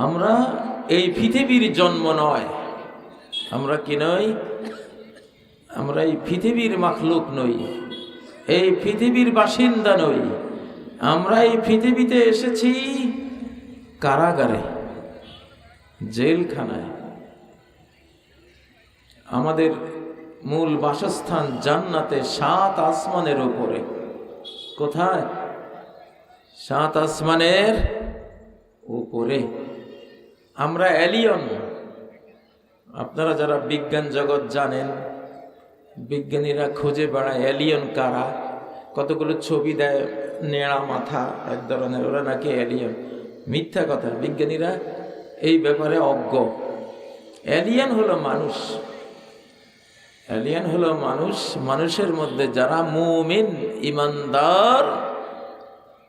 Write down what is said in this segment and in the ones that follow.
আমরা এই পৃথিবীর জন্ম নয়, আমরা কি নই? আমরা এই পৃথিবীর মাখলুক নই, এই পৃথিবীর বাসিন্দা নই। আমরা এই পৃথিবীতে এসেছি কারাগারে, জেলখানায়। আমাদের মূল বাসস্থান জান্নাতে, 7 আসমানের উপরে। কোথায়? 7 আসমানের উপরে। আমরা এলিয়ন। আপনারা যারা বিজ্ঞান জগৎ জানেন, বিজ্ঞানীরা খুঁজে বেড়ায় এলিয়ন কারা। কতগুলো ছবি দেয়, নেড়া মাথা এক ধরনের, ওরা নাকি এলিয়ন। মিথ্যা কথা, বিজ্ঞানীরা এই ব্যাপারে অজ্ঞ। এলিয়ন হলো মানুষ, এলিয়ন হলো মানুষ। মানুষের মধ্যে যারা মুমিন, ইমানদার,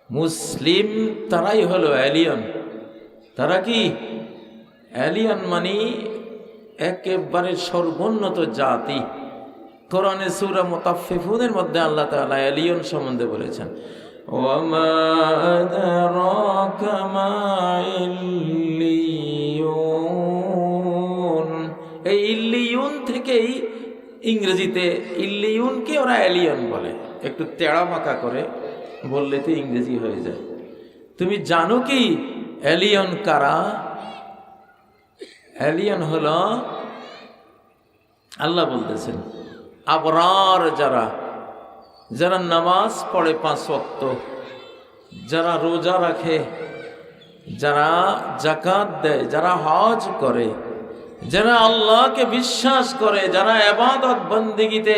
মুসলিম, তারাই হলো এলিয়ন। তারা কি এলিয়ন? মানে একেবারে সর্বোন্নত জাতি। কোরআনে সূরা মুতাফফিফুনের মধ্যে আল্লাহ তাআলা এলিয়ন সম্বন্ধে বলেছেন, ওয়ামা আদরাকা মা ইল্লিয়ুন। এই ইল্লিয়ুন থেকেই ইংরেজিতে ইল্লিয়ুনকে ওরা এলিয়ন বলে। একটু তেড়া মাকা করে বললে তো ইংরেজি হয়ে যায়। তুমি জানো কি এলিয়ন কারা? এলিয়ন হলো, আল্লাহ বলতেছেন, আবরার যারা, যারা নামাজ পড়ে 5 ওয়াক্ত, যারা রোজা রাখে, যারা যাকাত দেয়, যারা হজ করে, যারা আল্লাহকে বিশ্বাস করে, যারা ইবাদত বন্দেগীতে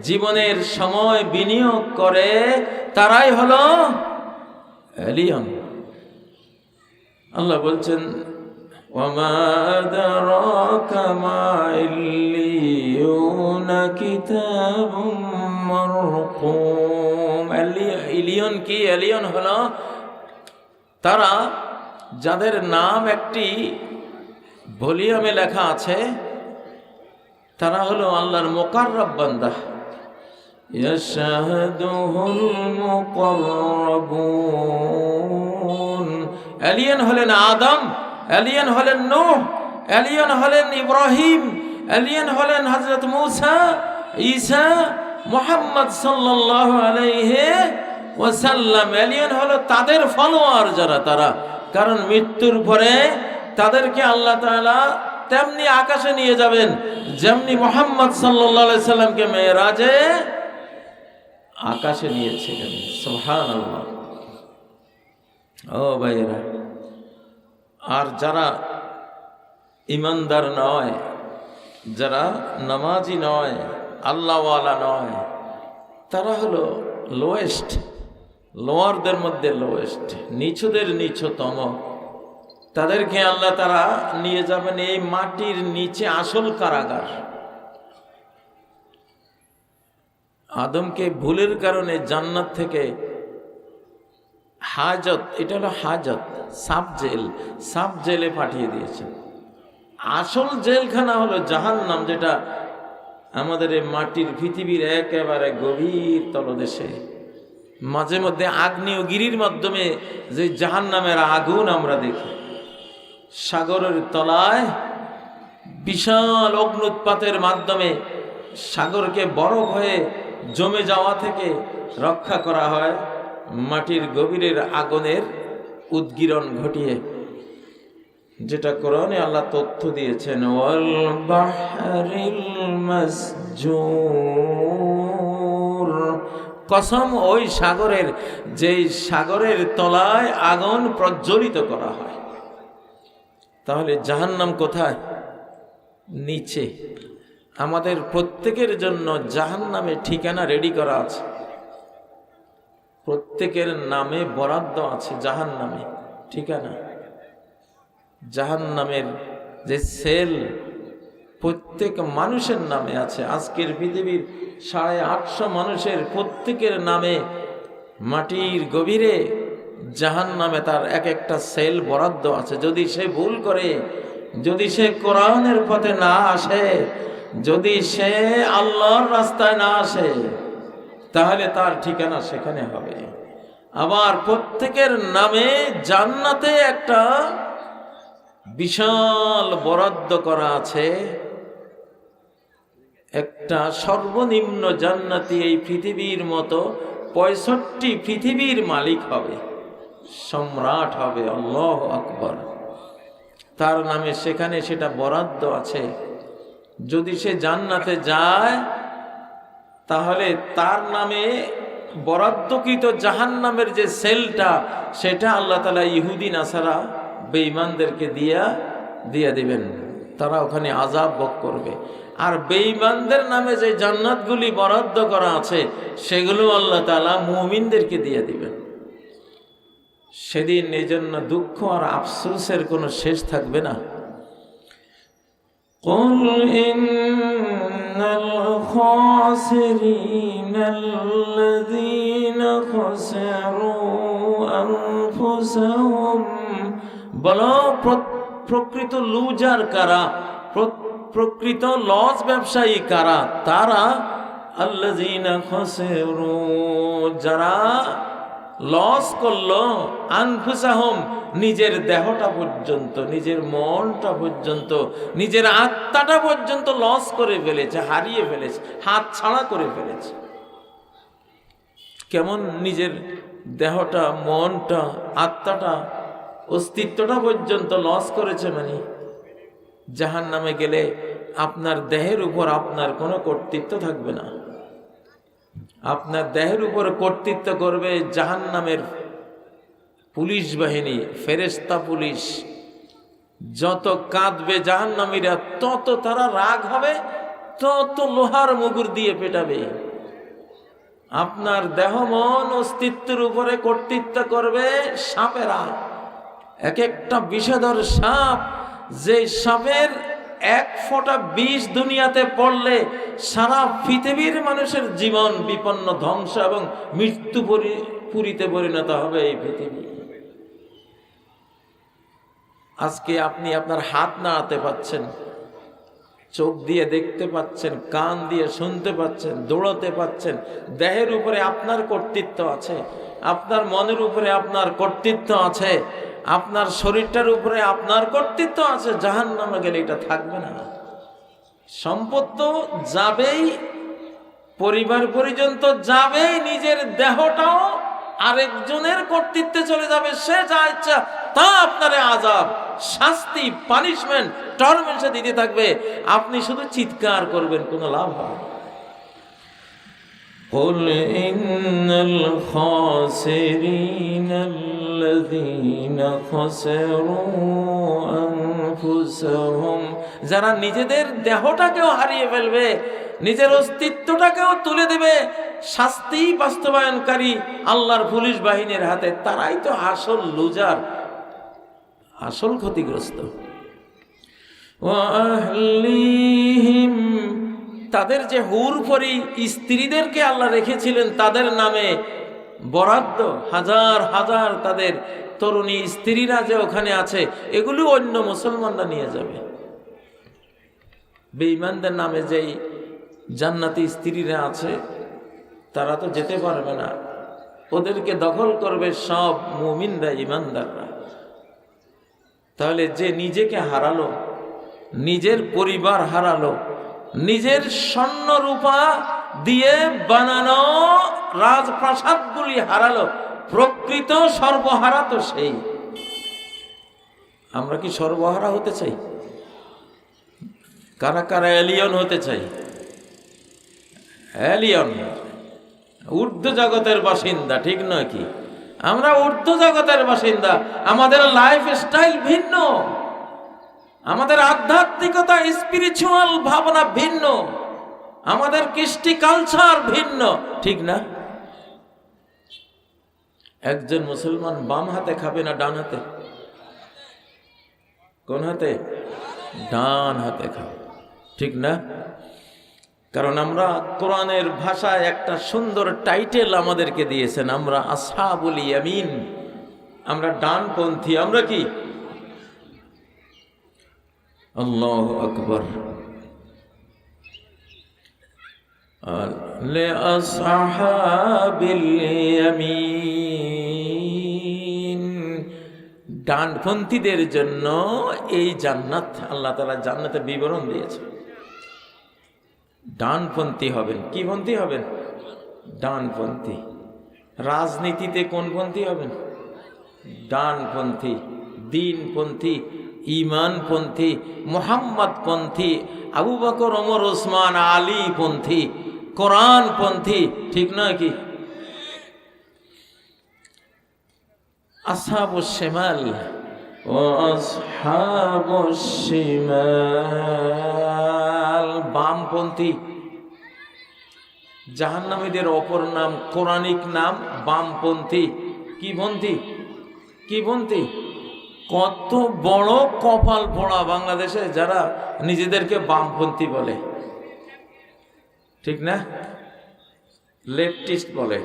জীবনের সময় বিনিয়োগ করে, তারাই হলো এলিয়ন। আল্লাহ বলছেন, ওয়ামা আদরাকা মা ইল্লিয়ুন কিতাবুম মারকুম। এলিয়ন কি? এলিয়ন হলো তারা যাদের নাম একটি ভলিউমে লেখা আছে, তারা হলো আল্লাহর মুকাররব বান্দা। ইয়াশহাদুহুল মুকাররাবুন। এলিয়ন হলেন আদম, এলিয়ন হলেন নূহ, এলিয়ন হলেন ইব্রাহিম, এলিয়ন হলেন হযরত মূসা, ঈসা, মুহাম্মদ সাল্লাল্লাহু আলাইহি ওয়াসাল্লাম। এলিয়ন হলো তাদের ফলোয়ার যারা, তারা। কারণ মৃত্যুর পরে তাদেরকে আল্লাহ তাআলা তেমনি আকাশে নিয়ে যাবেন, যেমনি মুহাম্মদ সাল্লাল্লাহু আলাইহি সাল্লামকে মেরাজে আকাশে নিয়েছিলেন। সুবহানাল্লাহ। ও ভাইরা, আর যারা ইমানদার নয়, যারা নামাজি নয়, আল্লাহওয়ালা নয়, তারা হলো লোয়েস্ট, লোয়ারদের মধ্যে লোয়েস্ট, নিচুদের নিচুতম। তাদেরকে আল্লাহ তারা নিয়ে যাবেন এই মাটির নিচে, আসল কারাগার। আদমকে ভুলের কারণে জান্নাত থেকে হাজত, এটা হলো হাজত, সাব জেল, সাব জেলে পাঠিয়ে দিয়েছে। আসল জেলখানা হলো জাহান্নাম, যেটা আমাদের এই মাটির পৃথিবীর একেবারে গভীর তলদেশে। মাঝে মধ্যে আগ্নেয়গিরির মাধ্যমে যে জাহান্নামের আগুন আমরা দেখি, সাগরের তলায় বিশাল অগ্নুৎপাতের মাধ্যমে সাগরকে বরফ হয়ে জমে যাওয়া থেকে রক্ষা করা হয় মাটির গভীরের আগুনের উদ্গীরণ ঘটিয়ে, যেটা কোরআনে আল্লাহ তথ্য দিয়েছেন, ওয়াল বাহরিল মাসজুর। কসম ওই সাগরের, যেই সাগরের তলায় আগুন প্রজ্বলিত করা হয়। তাহলে জাহান্নাম কোথায়? নিচে। আমাদের প্রত্যেকের জন্য জাহান্নামে ঠিকানা রেডি করা আছে, প্রত্যেকের নামে বরাদ্দ আছে জাহান্নামে ঠিকানা। জাহান্নামের যে সেল প্রত্যেক মানুষের নামে আছে। আজকের পৃথিবীর 850 মানুষের প্রত্যেকের নামে মাটির গভীরে জাহান্নামে তার এক একটা সেল বরাদ্দ আছে। যদি সে ভুল করে, যদি সে কোরআনের পথে না আসে, যদি সে আল্লাহর রাস্তায় না আসে, তাহলে তার ঠিকানা সেখানে হবে। আবার প্রত্যেকের নামে জান্নাতে একটা বিশাল বরাদ্দ করা আছে। একটা সর্বনিম্ন জান্নাতি এই পৃথিবীর মতো 65 পৃথিবীর মালিক হবে, সম্রাট হবে। আল্লাহু আকবার। তার নামে সেখানে সেটা বরাদ্দ আছে। যদি সে জান্নাতে যায় তাহলে তার নামে বরাদ্দকৃত জাহান্নামের যে সেলটা, সেটা আল্লাহ তাআলা ইহুদি নাসারা বেঈমানদেরকে দিয়ে দিবেন। তারা ওখানে আযাব ভোগ করবে। আর বেঈমানদের নামে যে জান্নাতগুলি বরাদ্দ করা আছে, সেগুলো আল্লাহ তাআলা মুমিনদেরকে দিয়ে দিবেন। সেদিন এই জন্য দুঃখ আর আফসোসের কোনো শেষ থাকবে না। قُلْ إِنَّ الْخَاسِرِينَ الَّذِينَ خَسِرُوا أَنفُسَهُمْ, বলো প্রকৃত লুজার কারা, প্রকৃত লস ব্যবসায়ী কারা? তারা আল্লাযীনা খাসিরু, যারা লস করলো আনফুসাহুম, নিজের দেহটা পর্যন্ত, নিজের মনটা পর্যন্ত, নিজের আত্মাটা পর্যন্ত লস করে ফেলেছে, হারিয়ে ফেলেছে, হাত ছাড়া করে ফেলেছে। কেমন নিজের দেহটা, মনটা, আত্মাটা, অস্তিত্বটা পর্যন্ত লস করেছে? মানে জাহান্নামে গেলে আপনার দেহের উপর আপনার কোনো কর্তৃত্ব থাকবে না। আপনার দেহের উপর কর্তৃত্ব করবে জাহান্নামের পুলিশ বাহিনী, ফেরেশতা পুলিশ। যত কাঁদবে জাহান্নামীরা, তত তারা রাগ হবে, তত লোহার মুগুর দিয়ে পেটাবে। আপনার দেহ মন অস্তিত্বের উপরে কর্তৃত্ব করবে সাপেরা। এক একটা বিষধর সাপ, যে সাপের এক ফোঁটা বিষ দুনিয়াতে পড়লে সারা পৃথিবীর মানুষের জীবন বিপন্ন, ধ্বংস এবং মৃত্যু পুরীতে পরিণত হবে এই পৃথিবী। আজকে আপনি আপনার হাত নাড়াতে পাচ্ছেন, চোখ দিয়ে দেখতে পাচ্ছেন, কান দিয়ে শুনতে পাচ্ছেন, দৌড়াতে পাচ্ছেন। দেহের উপরে আপনার কর্তৃত্ব আছে, আপনার মনের উপরে আপনার কর্তৃত্ব আছে, আপনার শরীরটার উপরে আপনার কর্তৃত্ব আছে। জাহান্নামে গেলে এটা থাকবে না। সম্পদ তো যাবেই, পরিবার পরিজন তো যাবেই, নিজের দেহটাও আরেকজনের কর্তৃত্বে চলে যাবে। সে যা ইচ্ছা তা আপনারে আযাব, শাস্তি, পানিশমেন্ট, টর্মেন্ট দিতে থাকবে। আপনি শুধু চিৎকার করবেন, কোনো লাভ হবে না। قُلْ إِنَّ الْخَاسِرِينَ الَّذِينَ خَسِرُوا أَنفُسَهُمْ, যারা নিজেদের দেহটাকেও হারিয়ে ফেলবে, নিজের অস্তিত্বটাকেও তুলে দেবে শাস্তি বাস্তবায়নকারী আল্লাহর পুলিশ বাহিনীর হাতে, তারাই তো আসল লুজার, আসল ক্ষতিগ্রস্ত। وَأَهْلِهِمْ, তাদের যে হুরপরি স্ত্রীদেরকে আল্লাহ রেখেছিলেন, তাদের নামে বরাদ্দ হাজার হাজার তাদের তরুণী স্ত্রীরা যে ওখানে আছে, এগুলো অন্য মুসলমানরা নিয়ে যাবে। বেঈমানদের নামে যেই জান্নাতি স্ত্রীরা আছে, তারা তো যেতে পারবে না, ওদেরকে দখল করবে সব মুমিনরা, ইমানদাররা। তাহলে যে নিজেকে হারালো, নিজের পরিবার হারালো, নিজের স্বর্ণ রূপা দিয়ে বানানো রাজপ্রাসাদগুলি হারালো, প্রকৃত সর্বহারা তো সেই। আমরা কি সর্বহারা হতে চাই? কারা কারা এলিয়ন হতে চাই? এলিয়ন, ঊর্ধ্ব জগতের বাসিন্দা, ঠিক নয় কি? আমরা ঊর্ধ্ব জগতের বাসিন্দা। আমাদের লাইফ স্টাইল ভিন্ন, আমাদের আধ্যাত্মিকতা, স্পিরিচুয়াল ভাবনা ভিন্ন, আমাদের কৃষ্টি কালচার ভিন্ন, ঠিক না? একজন মুসলমান বাম হাতে খাবে না ডান হাতে? কোন হাতে? ডান হাতে খাবে, ঠিক না? কারণ আমরা কোরআনের ভাষায় একটা সুন্দর টাইটেল আমাদেরকে দিয়েছেন, আমরা আসহাবুল ইয়ামিন, আমরা ডানপন্থী। আমরা কি? আল্লাহু আকবার। লিআসহাবিল ইয়ামিন, ডানপন্থীদের জন্য এই জান্নাত, আল্লাহ তাআলা জান্নাতের বিবরণ দিয়েছে। ডানপন্থী হবেন। কি পন্থী হবেন? ডানপন্থী। রাজনীতিতে কোন পন্থী হবেন? ডানপন্থী, দিনপন্থী, ঈমানপন্থী, মুহাম্মদপন্থী, আবু বকর, ওমর, ওসমান, আলী পন্থী, কোরআনপন্থী, ঠিক নয় কি? আসহাবুশ শিমাল ও আসহাবুশ শিমাল বামপন্থী। জাহান্নামীদের অপর নাম, কোরআনিক নাম বামপন্থী। কি পন্থী? কি পন্থী? কত বড় কপাল পোড়া বাংলাদেশে যারা নিজেদেরকে বামপন্থী বলে, ঠিক না? লেফটিস্ট বলে।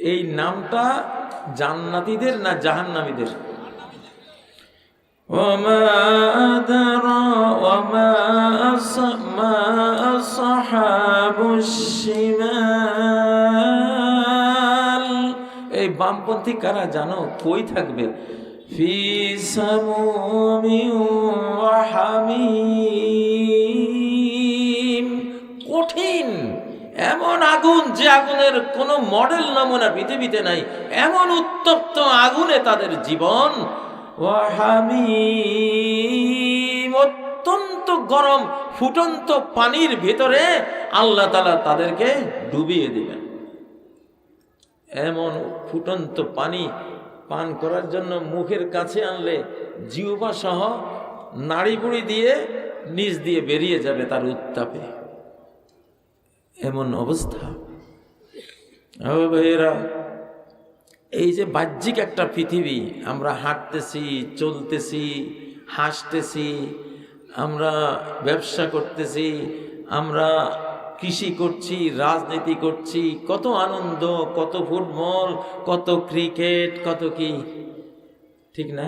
এই নামটা জান্নাতীদের না জাহান্নামীদের? ওমা আদরা ওমা আসমা আসহাবুশ শিমাল। এই বামপন্থী কারা জানো? কই থাকবে? ফি সামুমিন ওয়া হামিম। কঠিন এমন আগুন, যে আগুনের কোনো মডেল নমুনা পৃথিবীতে নাই, এমন উত্তপ্ত আগুনে তাদের জীবন। ওয়া হামিম, অত্যন্ত গরম ফুটন্ত পানির ভিতরে আল্লাহ তাআলা তাদেরকে ডুবিয়ে দিবেন। এমন ফুটন্ত পানি পান করার জন্য মুখের কাছে আনলে জিহ্বা সহ নাড়িভুড়ি দিয়ে নিচ দিয়ে বেরিয়ে যাবে তার উত্তাপে। এমন অবস্থা। ভাইয়েরা, এই যে বাহ্যিক একটা পৃথিবী, আমরা হাঁটতেছি, চলতেছি, হাসতেছি, আমরা ব্যবসা করতেছি, আমরা কৃষি করছি, রাজনীতি করছি, কত আনন্দ, কত ফুটবল, কত ক্রিকেট, কত কি, ঠিক না?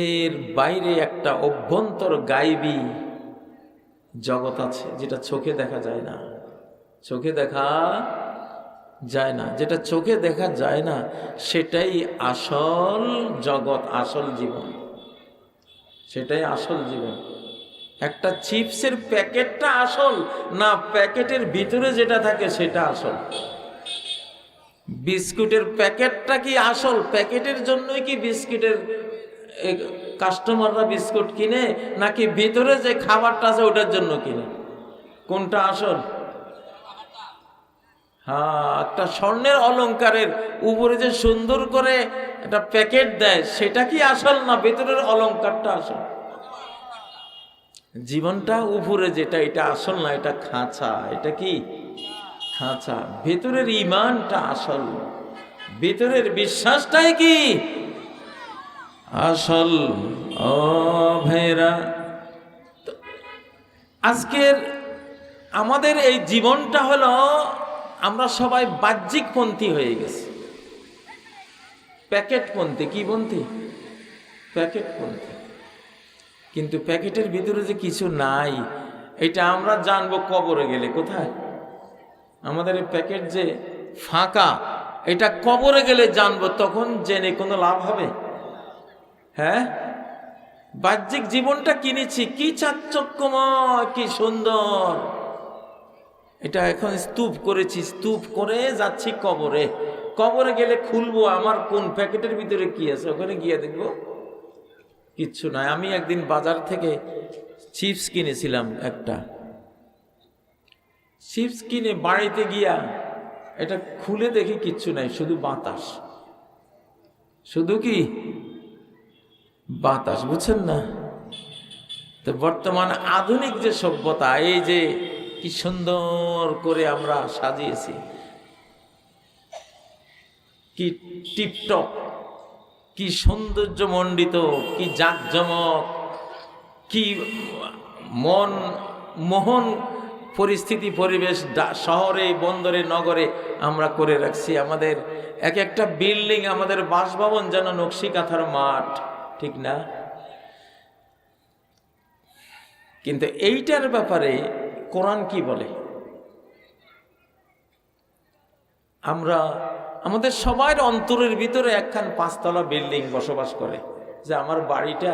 এর বাইরে একটা অভ্যন্তর গায়েবী জগৎ আছে, যেটা চোখে দেখা যায় না। চোখে দেখা যায় না, যেটা চোখে দেখা যায় না সেটাই আসল জগৎ, আসল জীবন, সেটাই আসল জীবন। একটা চিপসের প্যাকেটটা আসল না, প্যাকেটের ভিতরে যেটা থাকে সেটা আসল? বিস্কুটের প্যাকেটটা কি আসল? প্যাকেটের জন্যই কি বিস্কুটের কাস্টমাররা বিস্কুট কিনে, নাকি ভিতরে যে খাবারটা আছে ওটার জন্য কিনে? কোনটা আসল? হ্যাঁ, একটা স্বর্ণের অলংকারের উপরে যে সুন্দর করে একটা প্যাকেট দেয়, সেটা কি আসল না ভেতরের অলংকারটা আসল? জীবনটা উপরে যেটা, এটা আসল না, এটা খাঁচা। এটা কি? খাঁচা। ভেতরের ঈমানটা আসল, ভেতরের বিশ্বাসটাই কি আসল। ও ভাইরা, আজকের আমাদের এই জীবনটা হলো, আমরা সবাই বাহ্যিকপন্থী হয়ে গেছি, প্যাকেটপন্থী। কি পন্থী? প্যাকেটপন্থী। কিন্তু প্যাকেটের ভিতরে যে কিছু নাই, এটা আমরা জানবো কবরে গেলে। কোথায়? আমাদের এই প্যাকেট যে ফাঁকা, এটা কবরে গেলে জানবো। তখন জেনে কোনো লাভ হবে? হ্যাঁ, বাহ্যিক জীবনটা কিনেছি, কি চাকচক্যময়, কি সুন্দর, এটা এখন স্তূপ করেছি, স্তূপ করে যাচ্ছি কবরে। কবরে গেলে খুলবো আমার কোন প্যাকেটের ভিতরে কি আছে, ওখানে গিয়ে দেখবো কিচ্ছু নাই। আমি একদিন বাজার থেকে চিপস কিনেছিলাম, একটা চিপস কিনে বাড়িতে গিয়া এটা খুলে দেখি কিচ্ছু নাই, শুধু বাতাস। শুধু কি? বাতাস। বুঝছেন না? তো বর্তমান আধুনিক যে সভ্যতা, এই যে কি সুন্দর করে আমরা সাজিয়েছি, কি টিপটপ, কি সৌন্দর্যমণ্ডিত, কি জাঁকজমক, কি মোহন পরিস্থিতি, পরিবেশ শহরে, বন্দরে, নগরে আমরা করে রাখছি। আমাদের এক একটা বিল্ডিং, আমাদের বাসভবন যেন নকশি কাঁথার মাঠ, ঠিক না? কিন্তু এইটার ব্যাপারে কোরআন কি বলে? আমরা আমাদের সবার অন্তরের ভিতরে একখান 5 তলা বিল্ডিং বসবাস করে, যে আমার বাড়িটা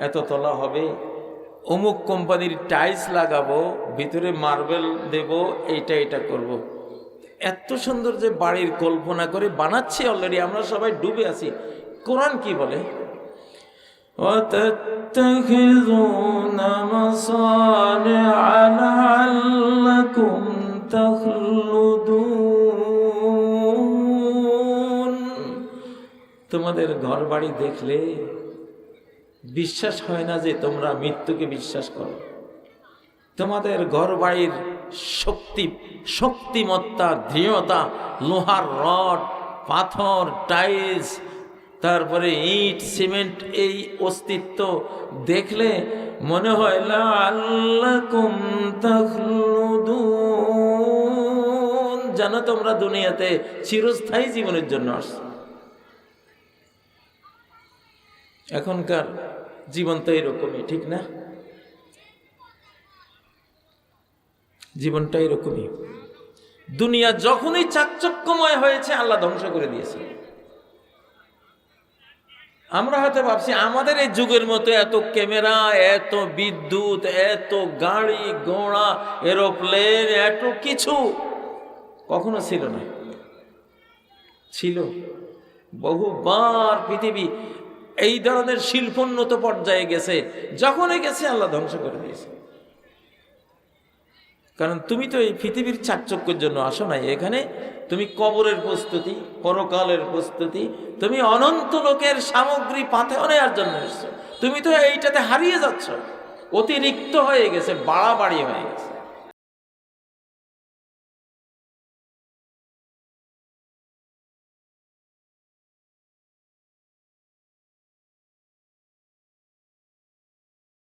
এত তলা হবে, অমুক কোম্পানির টাইলস লাগাবো, ভিতরে মার্বেল দেব, এটা করব। এত সুন্দর যে বাড়ির কল্পনা করে বানাচ্ছি, অলরেডি আমরা সবাই ডুবে আছি। কোরআন কি বলে? وَتَتَّخِذُونَ مَصَانِعَ لَعَلَّكُمْ تَخْلُدُونَ। তোমাদের ঘর বাড়ি দেখলে বিশ্বাস হয় না যে তোমরা মৃত্যুকে বিশ্বাস করো। তোমাদের ঘর বাড়ির শক্তিমত্তা, দৃঢ়তা, লোহার রড, পাথর, টাইলস, তারপরে ইট, সিমেন্ট, এই অস্তিত্ব দেখলে মনে হয় লাআল্লাকুম তাখলুদুন, জানো তোমরা দুনিয়াতে চিরস্থায়ী জীবনের জন্য আসছো। এখনকার জীবন তো এরকমই, ঠিক না? জীবনটা এরকমই। দুনিয়া যখনই চাকচক্যময় হয়েছে, আল্লাহ ধ্বংস করে দিয়েছে। আমরা হয়তো ভাবছি আমাদের এই যুগের মতো এত ক্যামেরা, এত বিদ্যুৎ, এত গাড়ি ঘোড়া, এরোপ্লেন, এত কিছু কখনো ছিল না। ছিল বহুবার। পৃথিবী এই ধরনের শিল্পোন্নত পর্যায়ে গেছে, যখনই গেছে আল্লাহ ধ্বংস করে দিয়েছে। কারণ তুমি তো এই পৃথিবীর চাকচক্যের জন্য আসো নাই, এখানে তুমি কবরের প্রস্তুতি, পরকালের প্রস্তুতি, তুমি অনন্ত লোকের সামগ্রী পাথেয় নেওয়ার জন্য এসছো। তুমি তো এইটাতে হারিয়ে যাচ্ছ, অতিরিক্ত হয়ে গেছে, বাড়াবাড়ি হয়ে গেছে।